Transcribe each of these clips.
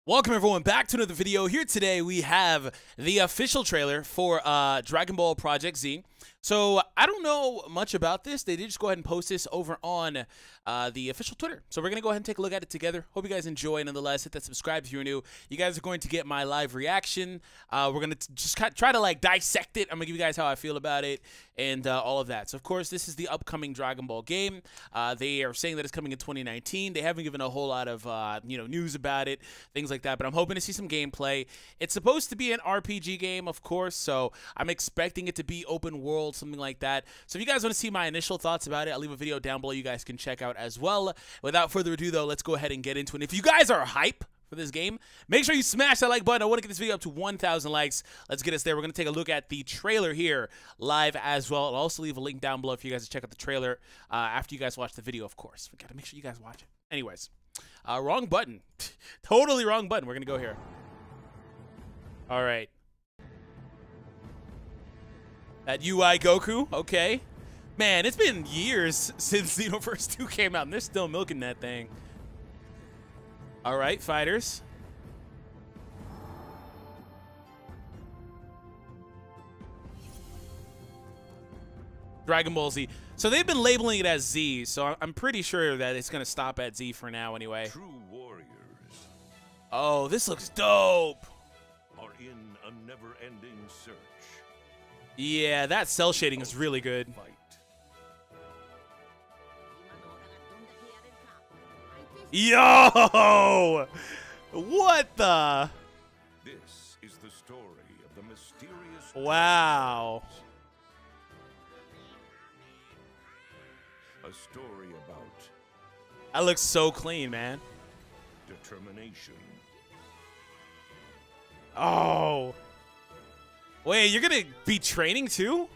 Welcome everyone back to another video. Here today we have the official trailer for Dragon Ball Project Z. So I don't know much about this. They did just go ahead and post this over on the official Twitter. So we're going to go ahead and take a look at it together. Hope you guys enjoy. Nonetheless, hit that subscribe if you're new. You guys are going to get my live reaction. We're going to just try to like dissect it. I'm going to give you guys how I feel about it and all of that. So of course, this is the upcoming Dragon Ball game. They are saying that it's coming in 2019. They haven't given a whole lot of news about it, things like that. But I'm hoping to see some gameplay. It's supposed to be an RPG game, of course. So I'm expecting it to be open world, something like that. So if you guys want to see my initial thoughts about it, I'll leave a video down below you guys can check out as well. Without further ado, though, let's go ahead and get into it. If you guys are hype for this game, make sure you smash that like button. I want to get this video up to 1,000 likes. Let's get us there. We're going to take a look at the trailer here live as well. I'll also leave a link down below if you guys check out the trailer after you guys watch the video, of course. We got to make sure you guys watch it. Anyways, wrong button. Totally wrong button. We're going to go here. All right. That UI Goku, okay. Man, it's been years since Xenoverse 2 came out, and they're still milking that thing. All right, fighters. Dragon Ball Z. So they've been labeling it as Z, so I'm pretty sure that it's going to stop at Z for now anyway. True warriors. Oh, this looks dope. Are in a never-ending search. Yeah, that cell shading is really good. Fight. Yo! What the? This is the story of the mysterious. Wow. A story about That looks so clean, man. determination. Oh. Wait, you're gonna be training too?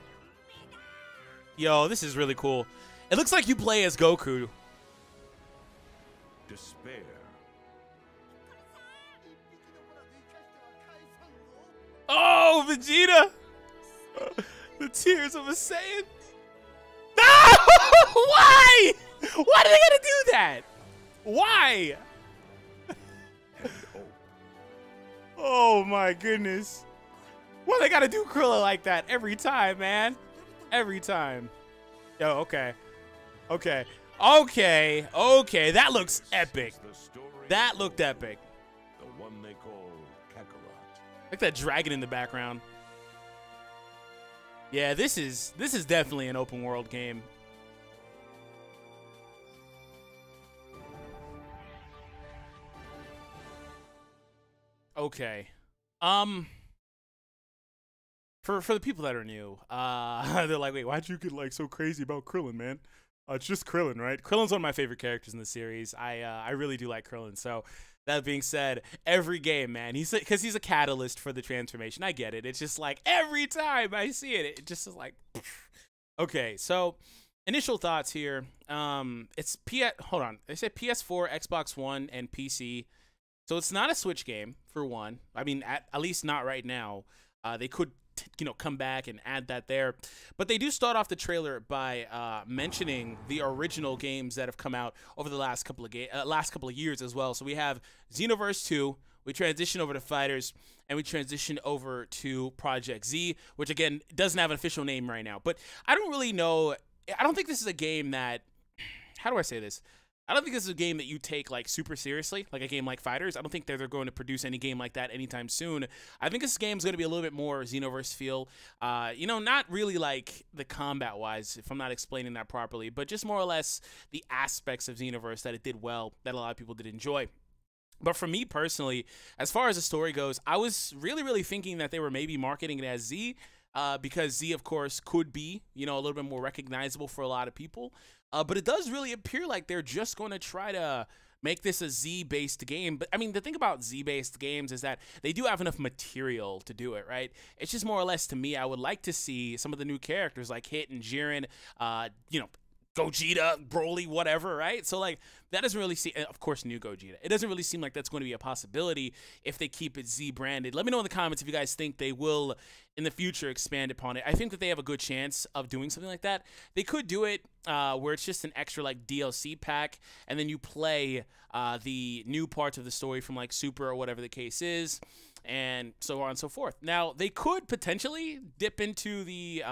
Yo, this is really cool. It looks like you play as Goku. Despair. Oh, Vegeta! The tears of a Saiyan. No! Why? Why do they gotta do that? Why? And hope. Oh my goodness. Why they gotta do Krillin like that every time, man? Every time. Yo, okay. Okay. Okay. Okay. That looks epic. The story That of looked epic. The one they call Kakarot. Like that dragon in the background. Yeah, this is definitely an open world game. Okay. For the people that are new, they're like, wait, why'd you get like so crazy about Krillin, man? It's just Krillin, right? Krillin's one of my favorite characters in the series. I really do like Krillin. So that being said, every game, man, because he's a catalyst for the transformation. I get it. It's just like every time I see it, it just is like, pfft. Okay. So initial thoughts here. Hold on. They said PS4, Xbox One, and PC. So it's not a Switch game for one. I mean, at least not right now. They could come back and add that there, but they do start off the trailer by mentioning the original games that have come out over the last couple of years as well. So we have Xenoverse 2, we transition over to Fighters, and we transition over to Project Z, which again doesn't have an official name right now. But I don't really know. I don't think this is a game that. How do I say this? I don't think this is a game that you take like super seriously, like a game like Fighters. I don't think they're going to produce any game like that anytime soon. I think this game's going to be a little bit more Xenoverse feel. Not really like the combat-wise, if I'm not explaining that properly, but just more or less the aspects of Xenoverse that it did well, that a lot of people did enjoy. But for me personally, as far as the story goes, I was really, really thinking that they were maybe marketing it as Z, because Z, of course, could be, a little bit more recognizable for a lot of people. But it does really appear like they're just going to try to make this a Z-based game. But, I mean, the thing about Z-based games is that they do have enough material to do it, right? It's just more or less, to me, I would like to see some of the new characters like Hit and Jiren, Gogeta, Broly, whatever, right? So like that doesn't really seem, of course, new Gogeta. It doesn't really seem like that's going to be a possibility if they keep it Z branded. Let me know in the comments if you guys think they will in the future expand upon it. I think that they have a good chance of doing something like that. They could do it where it's just an extra like DLC pack, and then you play the new parts of the story from like Super or whatever the case is, and so on and so forth. Now they could potentially dip into the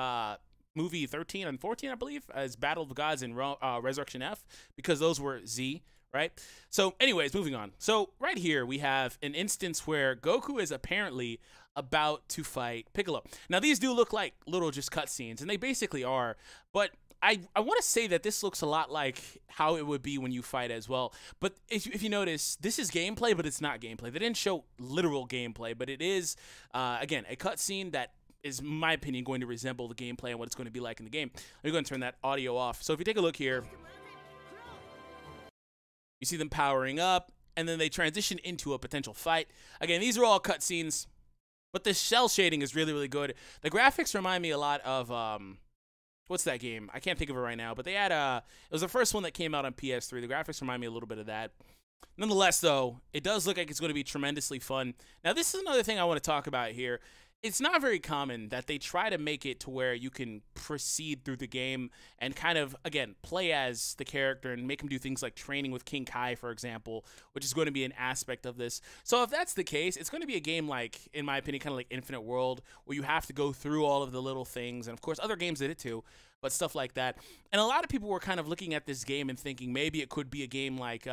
movie 13 and 14, I believe, as Battle of the Gods and Resurrection F, because those were Z, right? So anyways, moving on. So right here we have an instance where Goku is apparently about to fight Piccolo. Now these do look like little just cutscenes, and they basically are, but I want to say that this looks a lot like how it would be when you fight as well. But if you notice, this is gameplay, but it's not gameplay. They didn't show literal gameplay, but it is, again, a cutscene that is, in my opinion, going to resemble the gameplay and what it's going to be like in the game. I'm going to turn that audio off. So if you take a look here, you see them powering up, and then they transition into a potential fight. Again, these are all cutscenes, but the cell shading is really, really good. The graphics remind me a lot of, what's that game? I can't think of it right now, but they had it was the first one that came out on PS3. The graphics remind me a little bit of that. Nonetheless, though, it does look like it's going to be tremendously fun. Now, this is another thing I want to talk about here. It's not very common that they try to make it to where you can proceed through the game and kind of, again, play as the character and make him do things like training with King Kai, for example, which is going to be an aspect of this. So if that's the case, it's going to be a game like, in my opinion, kind of like Infinite World, where you have to go through all of the little things. And, of course, other games did it too, but stuff like that. And a lot of people were kind of looking at this game and thinking maybe it could be a game like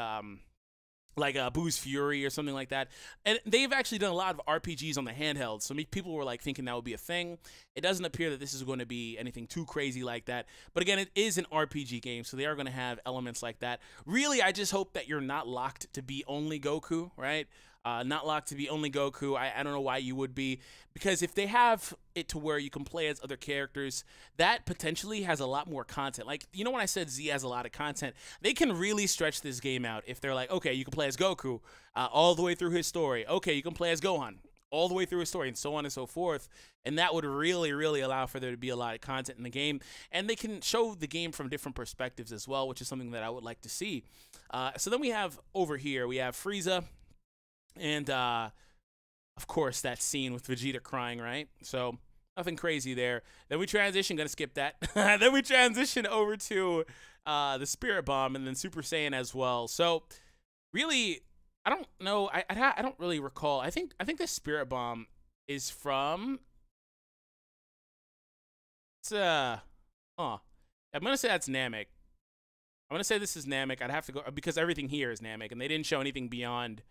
Boo's Fury or something like that. And they've actually done a lot of RPGs on the handheld, so people were like thinking that would be a thing. It doesn't appear that this is going to be anything too crazy like that. But again, it is an RPG game, so they are going to have elements like that. Really, I just hope that you're not locked to be only Goku, right? Not locked to be only Goku. I don't know why you would be, because if they have it to where you can play as other characters, that potentially has a lot more content. Like, you know, when I said Z has a lot of content, they can really stretch this game out if they're like, okay, you can play as Goku all the way through his story. Okay, you can play as Gohan all the way through his story, and so on and so forth. And that would really, really allow for there to be a lot of content in the game. And they can show the game from different perspectives as well, which is something that I would like to see. So then we have over here, we have Frieza. And, of course, that scene with Vegeta crying, right? So, nothing crazy there. Then we transition, gonna skip that. Then we transition over to the Spirit Bomb and then Super Saiyan as well. So, really, I don't know. I don't really recall. I think the Spirit Bomb is from... It's, I'm gonna say that's Namek. I'm gonna say this is Namek. I'd have to go, because everything here is Namek, and they didn't show anything beyond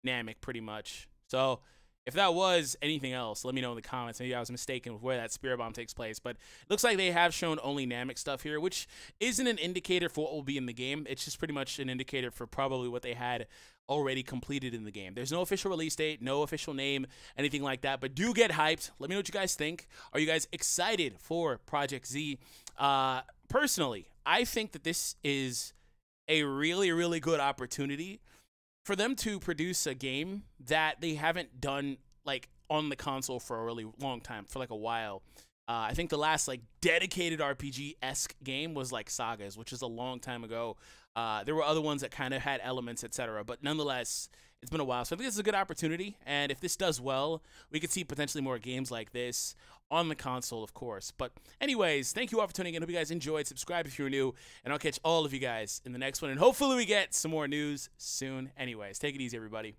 Namek pretty much. So if that was anything else, let me know in the comments. Maybe I was mistaken with where that Spirit Bomb takes place, but it looks like they have shown only Namek stuff here, which isn't an indicator for what will be in the game. It's just pretty much an indicator for probably what they had already completed in the game. There's no official release date, no official name, anything like that, but do get hyped. Let me know what you guys think. Are you guys excited for Project Z? Personally, I think that this is a really, really good opportunity for them to produce a game that they haven't done like on the console for a really long time, for like a while. I think the last like dedicated RPG-esque game was like Sagas, which is a long time ago. There were other ones that kind of had elements, etc. But nonetheless, it's been a while. So I think this is a good opportunity. And if this does well, we could see potentially more games like this on the console, of course. But anyways, thank you all for tuning in. Hope you guys enjoyed. Subscribe if you're new. And I'll catch all of you guys in the next one. And hopefully we get some more news soon. Anyways, take it easy, everybody.